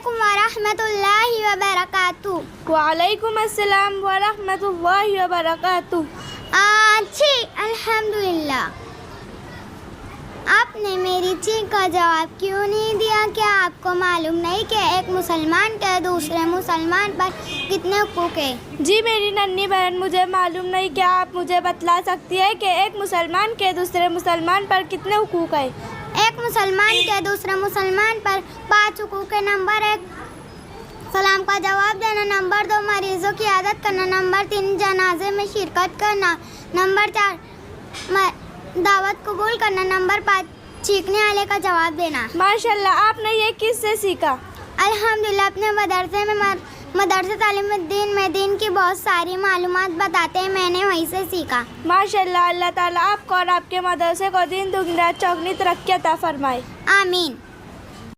علیکم ورحمۃ اللہ وبرکاتہ۔ وعلیکم السلام ورحمۃ اللہ وبرکاتہ۔ جی الحمدللہ۔ آپ نے میری چیخ کا جواب کیوں نہیں دیا؟ کیا آپ کو معلوم نہیں کہ ایک مسلمان کے دوسرے مسلمان پر کتنے حقوق ہیں؟ جی میری ننھی بہن، مجھے معلوم نہیں، کیا آپ مجھے بتلا سکتی ہیں کہ ایک مسلمان کے دوسرے مسلمان پر کتنے حقوق ہیں؟ ایک مسلمان کے دوسرے مسلمان پر 5 حقوق ہیں۔ نمبر 1 سلام کا جواب دینا، نمبر 2 مریضوں کی عیادت کرنا، نمبر 3 جنازے میں شرکت کرنا، نمبر 4 دعوت قبول کرنا، نمبر 5 چیخنے والے کا جواب دینا۔ ماشاءاللہ، آپ نے یہ کس سے سیکھا؟ الحمدللہ اپنے مدرسے میں مدرسہ تعلیم الدین میں دین کی بہت ساری معلومات بتاتے ہیں، میں نے وہیں سے سیکھا۔ ماشاءاللہ، اللہ تعالیٰ آپ کو اور آپ کے مدرسے کو دین دگنی رات چوگنی ترقی عطا فرمائے۔ آمین۔